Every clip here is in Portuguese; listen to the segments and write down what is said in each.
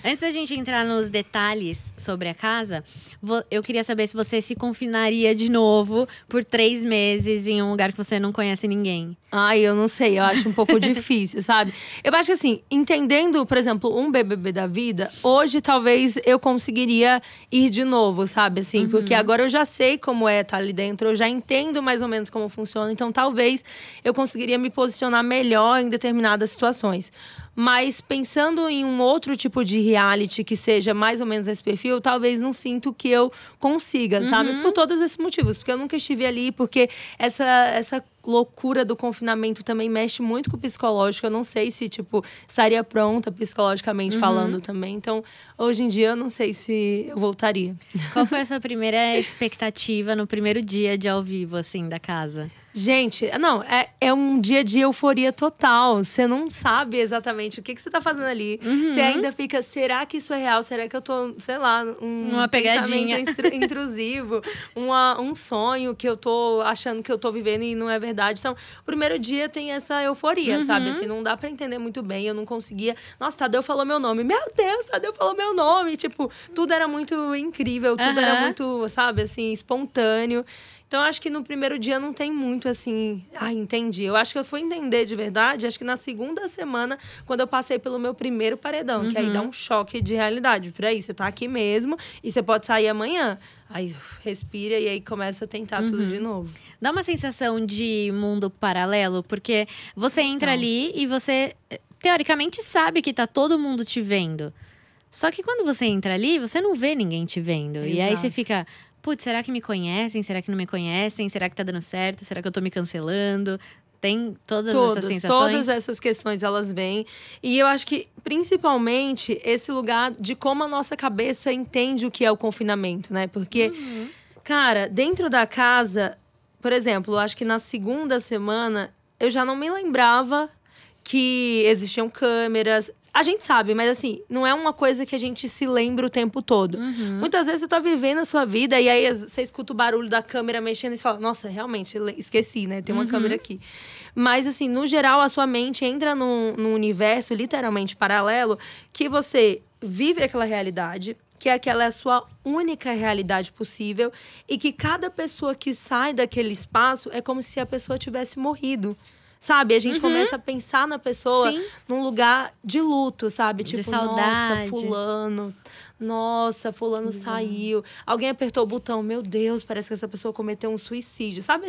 Antes da gente entrar nos detalhes sobre a casa, eu queria saber se você se confinaria de novo por 3 meses em um lugar que você não conhece ninguém. Ai, eu não sei, eu acho um pouco difícil, sabe? Eu acho que assim, entendendo, por exemplo, um BBB da vida, hoje talvez eu conseguiria ir de novo, sabe? Assim, porque agora eu já sei como é estar ali dentro, eu já entendo mais ou menos como funciona, então talvez eu conseguiria me posicionar melhor em determinadas situações. Mas pensando em um outro tipo de reality que seja mais ou menos esse perfil, talvez não sinto que eu consiga, sabe? Por todos esses motivos. Porque eu nunca estive ali, porque essa loucura do confinamento também mexe muito com o psicológico. Eu não sei se, tipo, estaria pronta psicologicamente falando também. Então, hoje em dia, eu não sei se eu voltaria. Qual foi a sua primeira expectativa no primeiro dia de ao vivo, assim, da casa? Gente, não, é um dia de euforia total. Você não sabe exatamente o que você tá fazendo ali. Você ainda fica, será que isso é real? Será que eu tô, sei lá, uma pegadinha intrusivo? Um sonho que eu tô achando que eu tô vivendo e não é verdade. Então, o primeiro dia tem essa euforia, sabe? Assim, não dá pra entender muito bem. Eu não conseguia. Nossa, Tadeu falou meu nome. Meu Deus, Tadeu falou meu nome. Tipo, tudo era muito incrível. Tudo era muito, sabe, assim, espontâneo. Então, acho que no primeiro dia não tem muito, assim… entendi. Eu acho que eu fui entender de verdade, acho que na segunda semana, quando eu passei pelo meu primeiro paredão. Que aí dá um choque de realidade. Por aí, você tá aqui mesmo e você pode sair amanhã. Aí, respira e aí começa a tentar tudo de novo. Dá uma sensação de mundo paralelo, porque você entra ali e você, teoricamente, sabe que tá todo mundo te vendo. Só que quando você entra ali, você não vê ninguém te vendo. Exato. E aí você fica… Putz, será que me conhecem? Será que não me conhecem? Será que tá dando certo? Será que eu tô me cancelando? Tem todas essas sensações? Todas essas questões, elas vêm. E eu acho que, principalmente, esse lugar de como a nossa cabeça entende o que é o confinamento, né? Porque, cara, dentro da casa… Por exemplo, eu acho que na segunda semana, eu já não me lembrava que existiam câmeras… A gente sabe, mas assim, não é uma coisa que a gente se lembra o tempo todo. Muitas vezes você tá vivendo a sua vida e aí você escuta o barulho da câmera mexendo e você fala, nossa, realmente, esqueci, né? Tem uma câmera aqui. Mas assim, no geral, a sua mente entra num universo literalmente paralelo que você vive aquela realidade, que aquela é a sua única realidade possível e que cada pessoa que sai daquele espaço é como se a pessoa tivesse morrido. Sabe? A gente começa a pensar na pessoa num lugar de luto, sabe? De tipo, saudade. Nossa, fulano saiu. Alguém apertou o botão. Meu Deus, parece que essa pessoa cometeu um suicídio. Sabe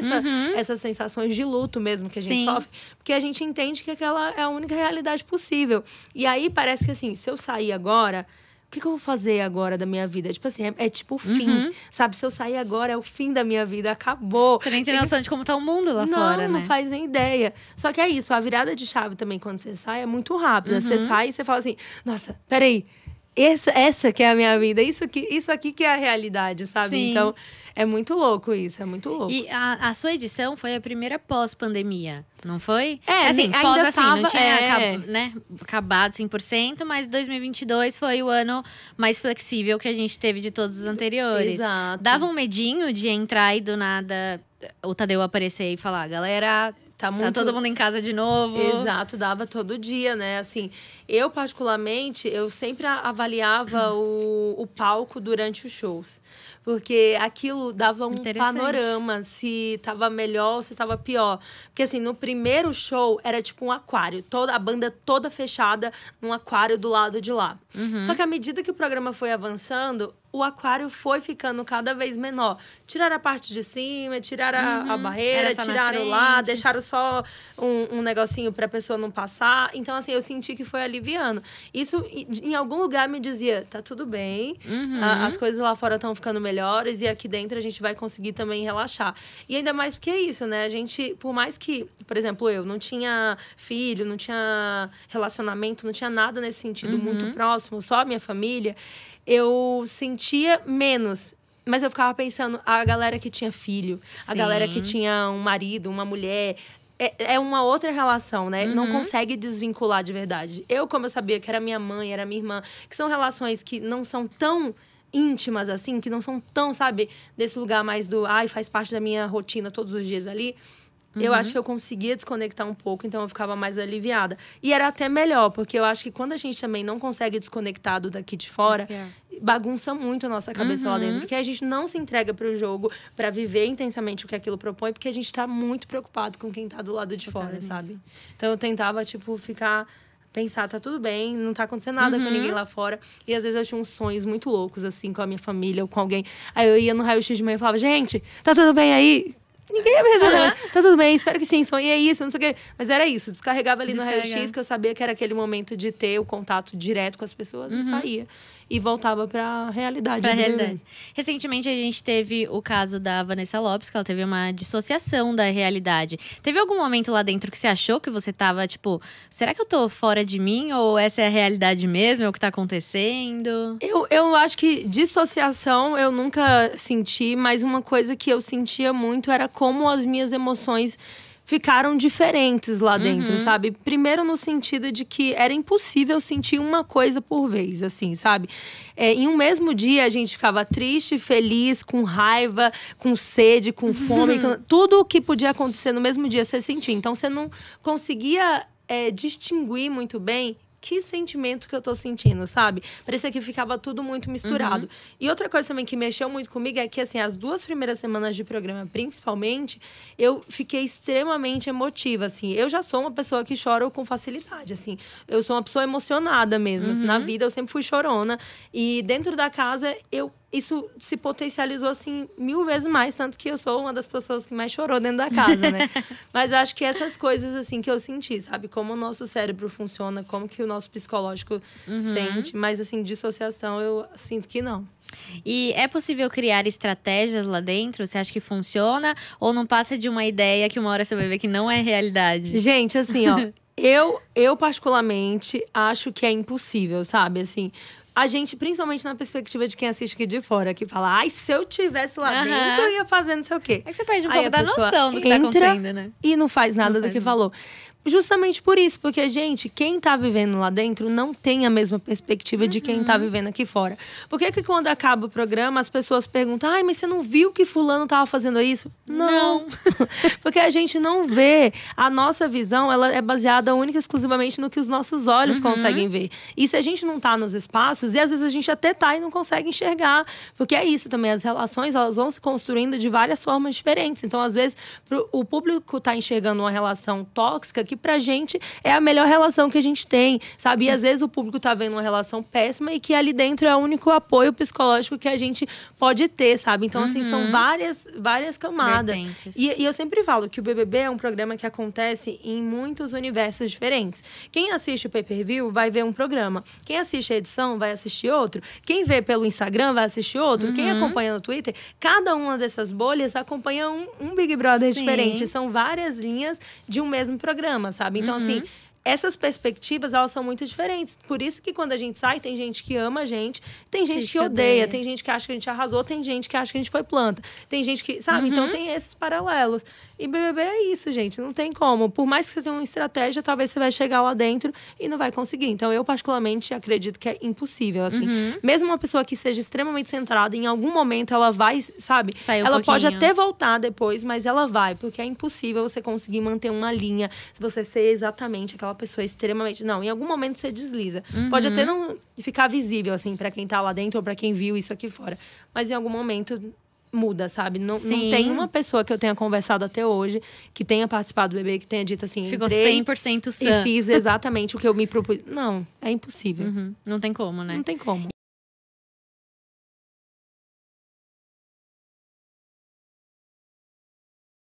essas sensações de luto mesmo que a gente sofre? Porque a gente entende que aquela é a única realidade possível. E aí parece que assim, se eu sair agora… O que eu vou fazer agora da minha vida? Tipo assim, é tipo o fim, sabe? Se eu sair agora, é o fim da minha vida, acabou. Você nem tem noção de como tá o mundo lá fora, né? Não faz nem ideia. Só que é isso, a virada de chave também, quando você sai, é muito rápida. Você sai e você fala assim, nossa, peraí, essa que é a minha vida, isso aqui que é a realidade, sabe? Sim. Então, é muito louco isso, é muito louco. E a sua edição foi a primeira pós-pandemia, não foi? É, assim, ainda pós assim, não tava, tinha acabado 100%, mas 2022 foi o ano mais flexível que a gente teve de todos os anteriores. Exato. Dava um medinho de entrar e do nada o Tadeu aparecer e falar, galera… Tá todo mundo em casa de novo. Exato, dava todo dia, né? Assim, eu particularmente, eu sempre avaliava o palco durante os shows. Porque aquilo dava um panorama, se tava melhor ou se tava pior. Porque assim, no primeiro show era tipo um aquário. A banda toda fechada num aquário do lado de lá. Só que à medida que o programa foi avançando, o aquário foi ficando cada vez menor. Tiraram a parte de cima, tiraram a barreira, tiraram lá, deixaram só um negocinho pra pessoa não passar. Então, assim, eu senti que foi aliviando. Isso, em algum lugar, me dizia, tá tudo bem, as coisas lá fora estão ficando melhores e aqui dentro a gente vai conseguir também relaxar. E ainda mais porque é isso, né? A gente, por mais que, por exemplo, eu não tinha filho, não tinha relacionamento, não tinha nada nesse sentido muito próximo, só a minha família, eu sentia menos. Mas eu ficava pensando, a galera que tinha filho, a galera que tinha um marido, uma mulher… É uma outra relação, né? Não consegue desvincular de verdade. Como eu sabia que era minha mãe, era minha irmã, que são relações que não são tão íntimas assim, que não são tão, sabe, desse lugar mais do… faz parte da minha rotina todos os dias ali. eu acho que eu conseguia desconectar um pouco, então eu ficava mais aliviada. E era até melhor, porque eu acho que quando a gente também não consegue desconectar do daqui de fora, bagunça muito a nossa cabeça lá dentro. Porque a gente não se entrega pro jogo pra viver intensamente o que aquilo propõe, porque a gente tá muito preocupado com quem tá do lado de fora, sabe? Então eu tentava, tipo, pensar, tá tudo bem, não tá acontecendo nada com ninguém lá fora. E às vezes eu tinha uns sonhos muito loucos, assim, com a minha família ou com alguém. Aí eu ia no raio-x de manhã e falava, gente, tá tudo bem aí? Ninguém ia me responder. Tá tudo bem, espero que sim, sonhei isso, não sei o quê. Mas era isso, descarregava ali no raio-x, que eu sabia que era aquele momento de ter o contato direto com as pessoas e saía. E voltava pra realidade. Pra realidade. Recentemente, a gente teve o caso da Vanessa Lopes, que ela teve uma dissociação da realidade. Teve algum momento lá dentro que você achou que você tava, tipo... Será que eu tô fora de mim? Ou essa é a realidade mesmo? É o que tá acontecendo? Eu acho que dissociação eu nunca senti. Mas uma coisa que eu sentia muito era como as minhas emoções ficaram diferentes lá dentro, sabe? Primeiro no sentido de que era impossível sentir uma coisa por vez, assim, sabe? Em um mesmo dia a gente ficava triste, feliz, com raiva, com sede, com fome. Tudo o que podia acontecer no mesmo dia você sentia. Então você não conseguia distinguir muito bem que sentimento que eu tô sentindo, sabe? Parecia que ficava tudo muito misturado. E outra coisa também que mexeu muito comigo é que, assim, as 2 primeiras semanas de programa, principalmente, eu fiquei extremamente emotiva, assim. Eu já sou uma pessoa que chora com facilidade, assim. Eu sou uma pessoa emocionada mesmo. Assim, na vida, eu sempre fui chorona. E dentro da casa, isso se potencializou, assim, 1000 vezes mais. Tanto que eu sou uma das pessoas que mais chorou dentro da casa, né? Mas acho que essas coisas, assim, que eu senti, sabe? Como o nosso cérebro funciona, como que o nosso psicológico sente. Mas, assim, dissociação, eu sinto que não. E é possível criar estratégias lá dentro? Você acha que funciona? Ou não passa de uma ideia que uma hora você vai ver que não é realidade? Gente, assim, ó... Eu particularmente, acho que é impossível, sabe? Assim... A gente, principalmente na perspectiva de quem assiste aqui de fora, que fala, ai, se eu tivesse lá dentro, eu ia fazer não sei o quê. É que você perde um pouco da noção do que tá acontecendo, né? E não faz nada do que falou. Justamente por isso, porque, gente, quem tá vivendo lá dentro não tem a mesma perspectiva de quem tá vivendo aqui fora. Por que quando acaba o programa, as pessoas perguntam, ai, mas você não viu que fulano tava fazendo isso? Não. Porque a gente não vê. A nossa visão, ela é baseada única e exclusivamente no que os nossos olhos conseguem ver. E se a gente não tá nos espaços, e às vezes a gente até tá e não consegue enxergar. Porque é isso também, as relações, elas vão se construindo de várias formas diferentes. Então, às vezes, o público tá enxergando uma relação tóxica que pra gente é a melhor relação que a gente tem, sabe? E às vezes o público tá vendo uma relação péssima e que ali dentro é o único apoio psicológico que a gente pode ter, sabe? Então, assim, são várias camadas. E eu sempre falo que o BBB é um programa que acontece em muitos universos diferentes. Quem assiste o pay-per-view vai ver um programa. Quem assiste a edição vai assistir outro. Quem vê pelo Instagram vai assistir outro. Quem acompanha no Twitter, cada uma dessas bolhas acompanha um Big Brother diferente. São várias linhas de um mesmo programa, sabe? Então, assim, essas perspectivas, elas são muito diferentes. Por isso que quando a gente sai, tem gente que ama a gente, tem gente que odeia, tem gente que acha que a gente arrasou, tem gente que acha que a gente foi planta. Tem gente que, sabe? Então, tem esses paralelos. E BBB é isso, gente. Não tem como. Por mais que você tenha uma estratégia, talvez você vai chegar lá dentro e não vai conseguir. Então, eu particularmente acredito que é impossível, assim. Mesmo uma pessoa que seja extremamente centrada, em algum momento ela vai, sabe? Ela pode até voltar depois, mas ela vai. Porque é impossível você conseguir manter uma linha, você ser exatamente aquela pessoa extremamente... Não, em algum momento você desliza. Pode até não ficar visível, assim, pra quem tá lá dentro ou pra quem viu isso aqui fora. Mas em algum momento... muda, sabe? Não tem uma pessoa que eu tenha conversado até hoje, que tenha participado do BBB, que tenha dito assim... Ficou 100% sã. E fiz exatamente o que eu me propus. Não, é impossível. Não tem como, né? Não tem como.